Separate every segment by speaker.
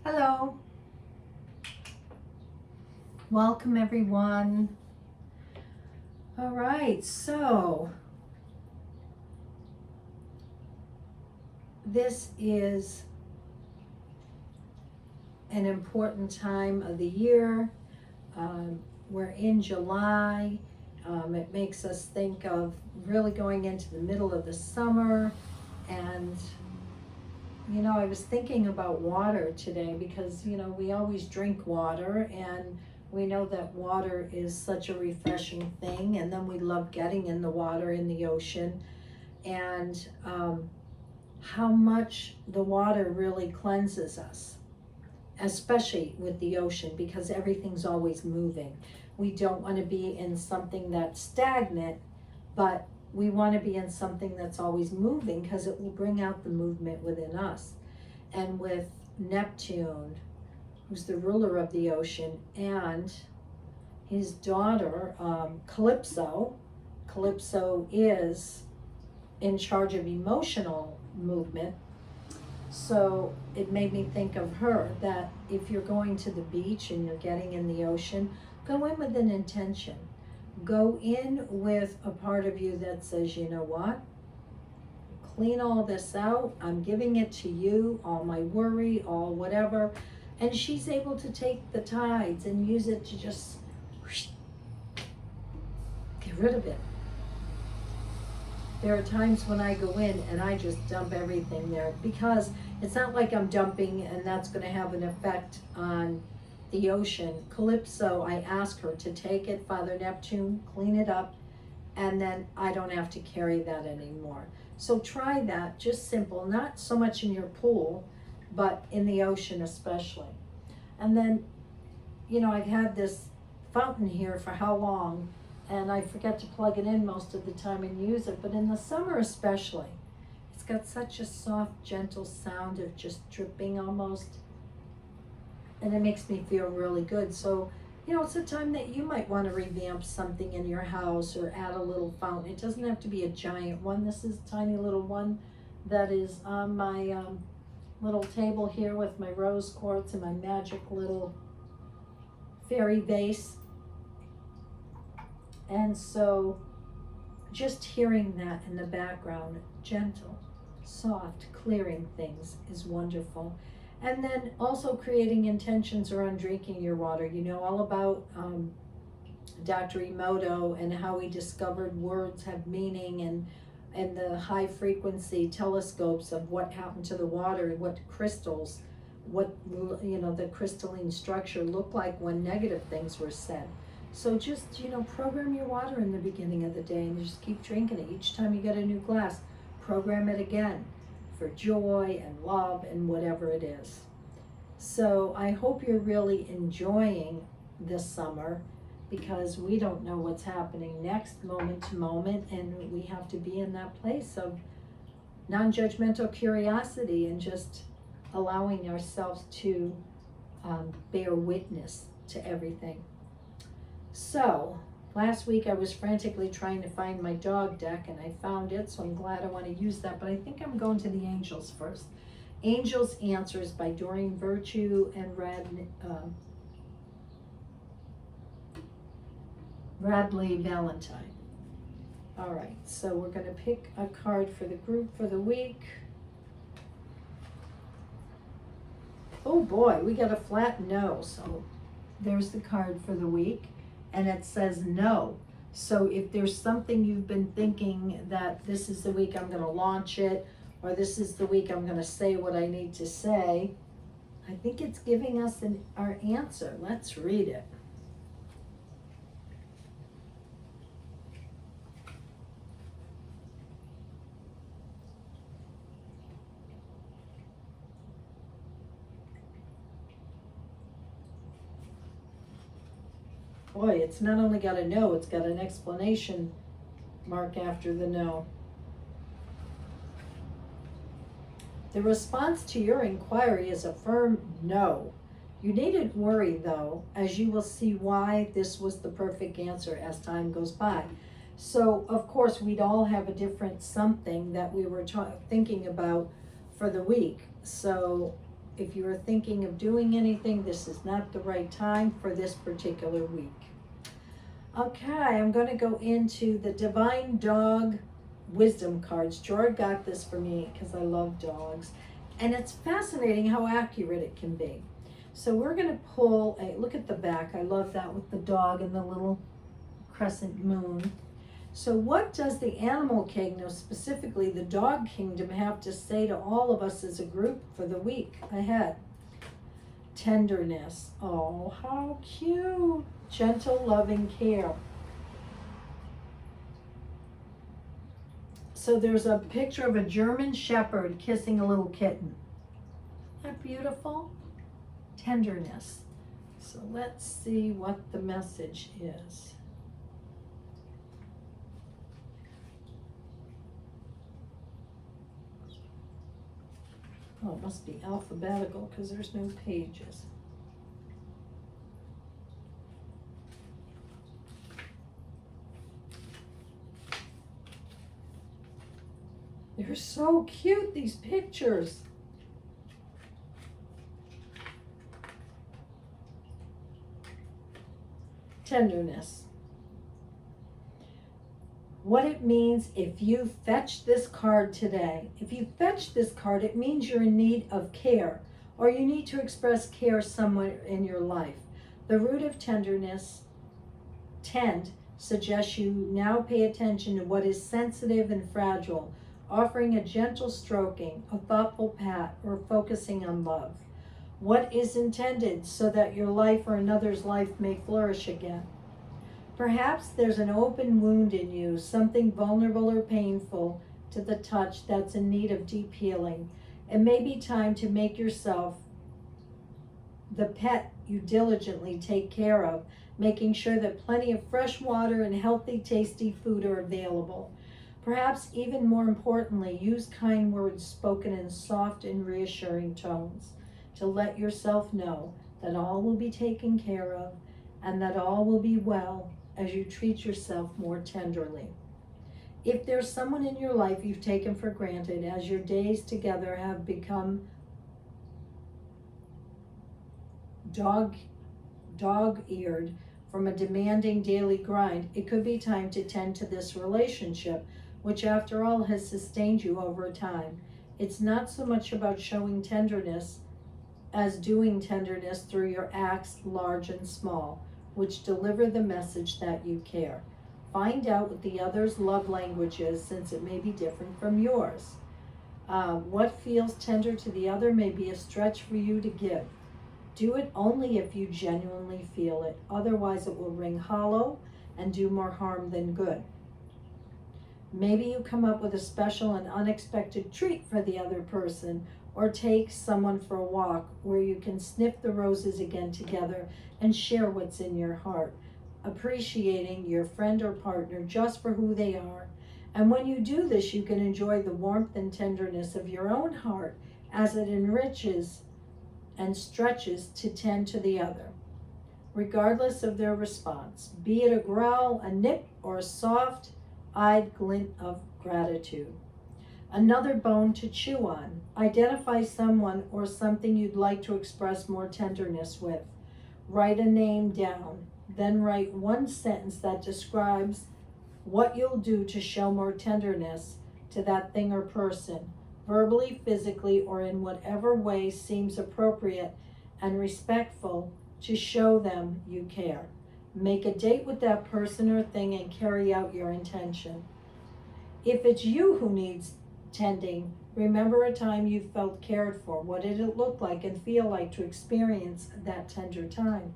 Speaker 1: Hello, welcome everyone. All right, so this is an important time of the year. We're in July. It makes us think of really going into the middle of the summer. And, I was thinking about water today because, we always drink water and we know that water is such a refreshing thing. And then we love getting in the water in the ocean. And how much the water really cleanses us, especially with the ocean, because everything's always moving. We don't want to be in something that's stagnant, but we want to be in something that's always moving because it will bring out the movement within us. And with Neptune, who's the ruler of the ocean, and his daughter, Calypso is in charge of emotional movement. So it made me think of her, that if you're going to the beach and you're getting in the ocean, go in with an intention. Go in with a part of you that says, you know what? Clean all this out. I'm giving it to you, all my worry, all whatever. And she's able to take the tides and use it to just get rid of it. There are times when I go in and I just dump everything there, because it's not like I'm dumping and that's going to have an effect on the ocean. Calypso, I ask her to take it, Father Neptune, clean it up, and then I don't have to carry that anymore. So try that, just simple, not so much in your pool, but in the ocean especially. And then, I've had this fountain here for how long? And I forget to plug it in most of the time and use it, but in the summer especially, it's got such a soft, gentle sound of just dripping almost, and it makes me feel really good. So, it's a time that you might want to revamp something in your house or add a little fountain. It doesn't have to be a giant one. This is a tiny little one that is on my little table here with my rose quartz and my magic little fairy vase. And so just hearing that in the background, gentle, soft, clearing things is wonderful. And then also creating intentions around drinking your water. You know all about Dr. Emoto and how he discovered words have meaning, and the high frequency telescopes of what happened to the water, what crystals, what the crystalline structure looked like when negative things were said. So just, program your water in the beginning of the day and just keep drinking it. Each time you get a new glass, program it again for joy and love and whatever it is. So I hope you're really enjoying this summer, because we don't know what's happening next, moment to moment, and we have to be in that place of non-judgmental curiosity and just allowing ourselves to bear witness to everything. So, last week I was frantically trying to find my dog deck and I found it, so I'm glad I want to use that, but I think I'm going to the angels first. Angels Answers by Doreen Virtue and Radley Valentine. All right, so we're going to pick a card for the group for the week. Oh boy, we got a flat no, so there's the card for the week. And it says no. So if there's something you've been thinking that this is the week I'm going to launch it, or this is the week I'm going to say what I need to say, I think it's giving us our answer. Let's read it. Boy, it's not only got a no, it's got an exclamation mark after the no. The response to your inquiry is a firm no. You needn't worry though, as you will see why this was the perfect answer as time goes by. So of course we'd all have a different something that we were thinking about for the week. So if you are thinking of doing anything, this is not the right time for this particular week. Okay, I'm going to go into the Divine Dog Wisdom cards. Jordan got this for me because I love dogs. And it's fascinating how accurate it can be. So we're going to pull a, look at the back. I love that with the dog and the little crescent moon. So what does the animal kingdom, specifically the dog kingdom, have to say to all of us as a group for the week ahead? Tenderness. Oh, how cute. Gentle, loving care. So there's a picture of a German shepherd kissing a little kitten. Isn't that beautiful? Tenderness. So let's see what the message is. Oh, it must be alphabetical because there's no pages. They're so cute, these pictures. Tenderness. What it means if you fetch this card today. If you fetch this card, it means you're in need of care, or you need to express care somewhere in your life. The root of tenderness, tend, suggests you now pay attention to what is sensitive and fragile, offering a gentle stroking, a thoughtful pat, or focusing on love. What is intended so that your life or another's life may flourish again. Perhaps there's an open wound in you, something vulnerable or painful to the touch that's in need of deep healing. It may be time to make yourself the pet you diligently take care of, making sure that plenty of fresh water and healthy, tasty food are available. Perhaps even more importantly, use kind words spoken in soft and reassuring tones to let yourself know that all will be taken care of and that all will be well as you treat yourself more tenderly. If there's someone in your life you've taken for granted as your days together have become dog-eared from a demanding daily grind, it could be time to tend to this relationship, which after all has sustained you over time. It's not so much about showing tenderness as doing tenderness through your acts, large and small, which deliver the message that you care. Find out what the other's love language is, since it may be different from yours. What feels tender to the other may be a stretch for you to give. Do it only if you genuinely feel it. Otherwise, it will ring hollow and do more harm than good. Maybe you come up with a special and unexpected treat for the other person, or take someone for a walk where you can sniff the roses again together and share what's in your heart, appreciating your friend or partner just for who they are. And when you do this, you can enjoy the warmth and tenderness of your own heart as it enriches and stretches to tend to the other, regardless of their response, be it a growl, a nip, or a soft-eyed glint of gratitude. Another bone to chew on. Identify someone or something you'd like to express more tenderness with. Write a name down. Then write one sentence that describes what you'll do to show more tenderness to that thing or person, verbally, physically, or in whatever way seems appropriate and respectful to show them you care. Make a date with that person or thing and carry out your intention. If it's you who needs tending, remember a time you felt cared for. What did it look like and feel like to experience that tender time?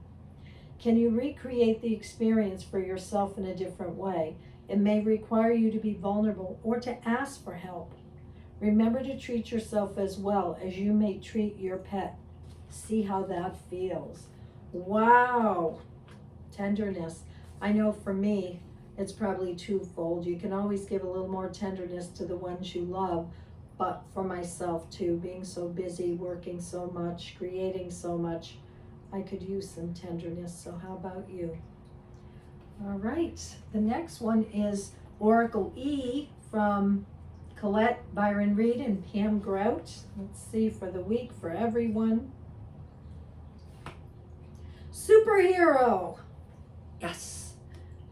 Speaker 1: Can you recreate the experience for yourself in a different way? It may require you to be vulnerable or to ask for help. Remember to treat yourself as well as you may treat your pet. See how that feels. Wow. Tenderness. I know for me, it's probably twofold. You can always give a little more tenderness to the ones you love, but for myself too, being so busy, working so much, creating so much, I could use some tenderness. So how about you? All right, the next one is Oracle E from Colette, Byron Reed, and Pam Grout. Let's see for the week for everyone. Superhero. Yes.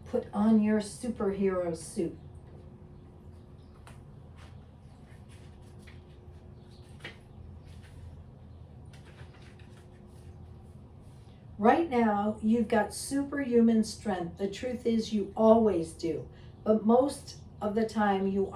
Speaker 1: Put on your superhero suit. Right now, you've got superhuman strength. The truth is you always do. But most of the time you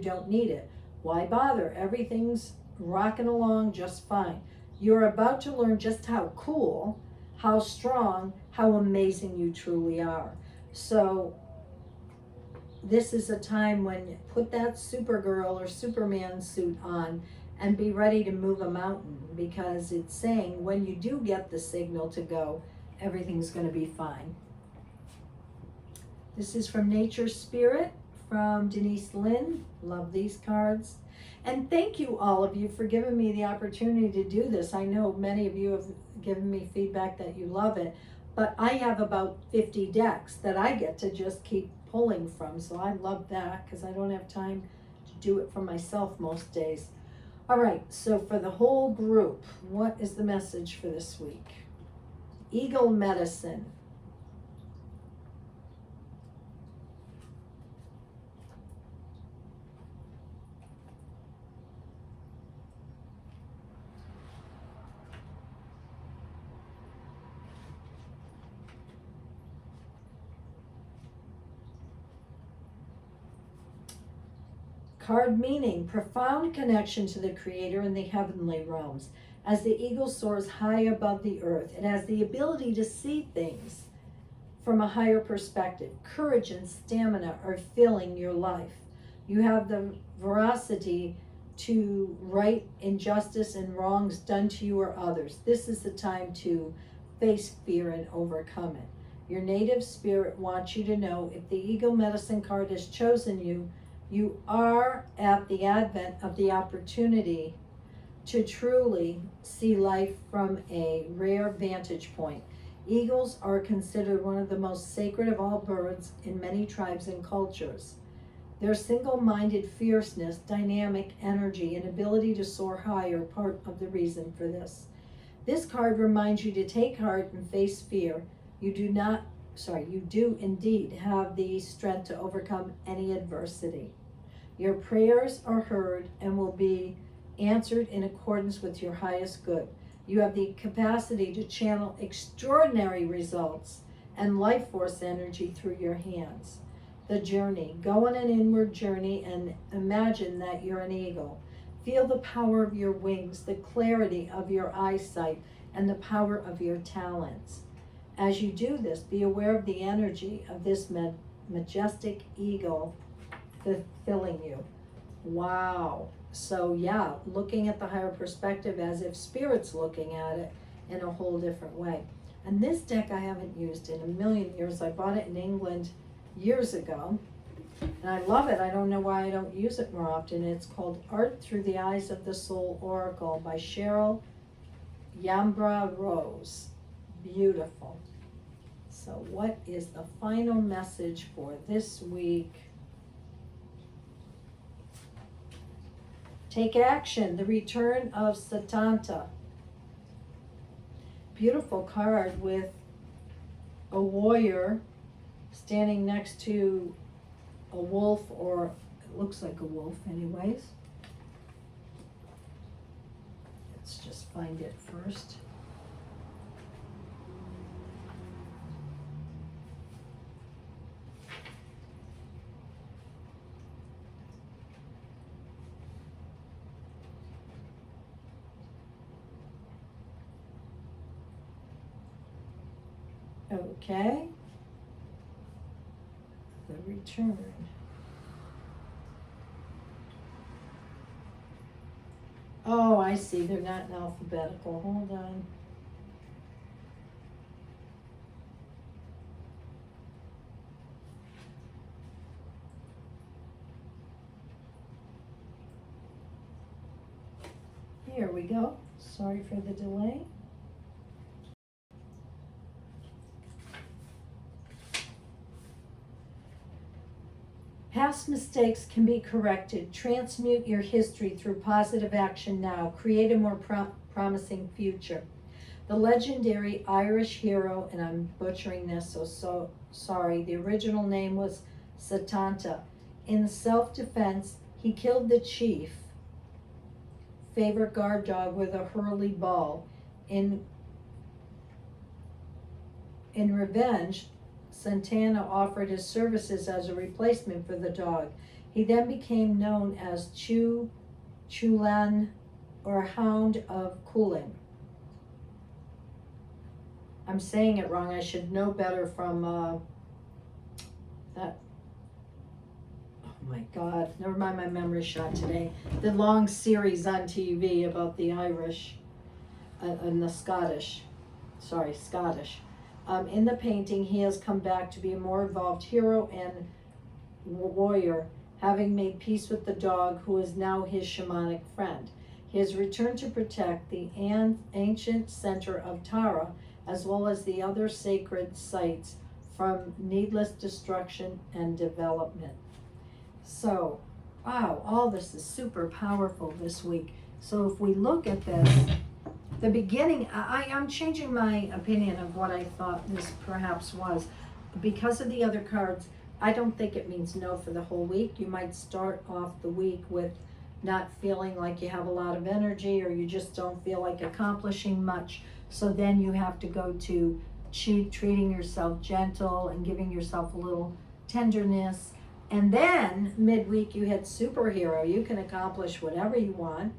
Speaker 1: don't need it. Why bother? Everything's rocking along just fine. You're about to learn just how cool, how strong, how amazing you truly are. So this is a time when you put that Supergirl or Superman suit on and be ready to move a mountain, because it's saying when you do get the signal to go, everything's going to be fine. This is from Nature Spirit, from Denise Lynn. Love these cards. And thank you, all of you, for giving me the opportunity to do this. I know many of you have given me feedback that you love it, but I have about 50 decks that I get to just keep pulling from. So I love that because I don't have time to do it for myself most days. All right, so for the whole group, what is the message for this week? Eagle medicine. Card meaning, profound connection to the Creator in the heavenly realms. As the eagle soars high above the earth, it has the ability to see things from a higher perspective. Courage and stamina are filling your life. You have the veracity to right injustice and wrongs done to you or others. This is the time to face fear and overcome it. Your native spirit wants you to know, if the Eagle Medicine card has chosen you, you are at the advent of the opportunity to truly see life from a rare vantage point. Eagles are considered one of the most sacred of all birds in many tribes and cultures. Their single-minded fierceness, dynamic energy, and ability to soar high are part of the reason for this. This card reminds you to take heart and face fear. You do indeed have the strength to overcome any adversity. Your prayers are heard and will be answered in accordance with your highest good. You have the capacity to channel extraordinary results and life force energy through your hands. The journey. Go on an inward journey and imagine that you're an eagle. Feel the power of your wings, the clarity of your eyesight, and the power of your talents. As you do this, be aware of the energy of this majestic eagle fulfilling you. Wow. So yeah, looking at the higher perspective as if Spirit's looking at it in a whole different way. And this deck I haven't used in a million years. I bought it in England years ago, and I love it. I don't know why I don't use it more often. It's called Art Through the Eyes of the Soul Oracle by Cheryl Yambra Rose. Beautiful. So what is the final message for this week? Take action, the return of Satanta. Beautiful card with a warrior standing next to a wolf, or it looks like a wolf anyways. Let's just find it first. Okay. The return. Oh, I see. They're not in alphabetical. Hold on. Here we go. Sorry for the delay. Past mistakes can be corrected. Transmute your history through positive action now. Create a more promising future. The legendary Irish hero, and I'm butchering this, so sorry, the original name was Satanta. In self-defense, he killed the chief, favorite guard dog, with a hurley ball. In revenge, Santana offered his services as a replacement for the dog. He then became known as Chulan, or Hound of Cooling. I'm saying it wrong. I should know better from that. Oh my God, never mind, my memory shot today. The long series on TV about the Irish and the Scottish. In the painting, he has come back to be a more evolved hero and warrior, having made peace with the dog, who is now his shamanic friend. He has returned to protect the ancient center of Tara, as well as the other sacred sites, from needless destruction and development. So, wow, all this is super powerful this week. So if we look at this, the beginning, I'm changing my opinion of what I thought this perhaps was. Because of the other cards, I don't think it means no for the whole week. You might start off the week with not feeling like you have a lot of energy, or you just don't feel like accomplishing much. So then you have to go to treating yourself gentle and giving yourself a little tenderness. And then midweek you hit superhero. You can accomplish whatever you want,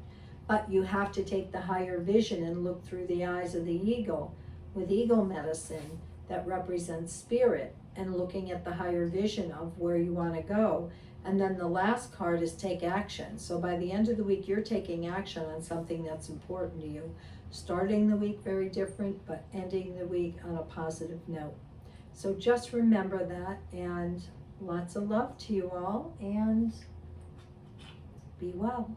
Speaker 1: but you have to take the higher vision and look through the eyes of the eagle, with eagle medicine that represents spirit, and looking at the higher vision of where you want to go. And then the last card is take action. So by the end of the week, you're taking action on something that's important to you. Starting the week very different, but ending the week on a positive note. So just remember that, and lots of love to you all, and be well.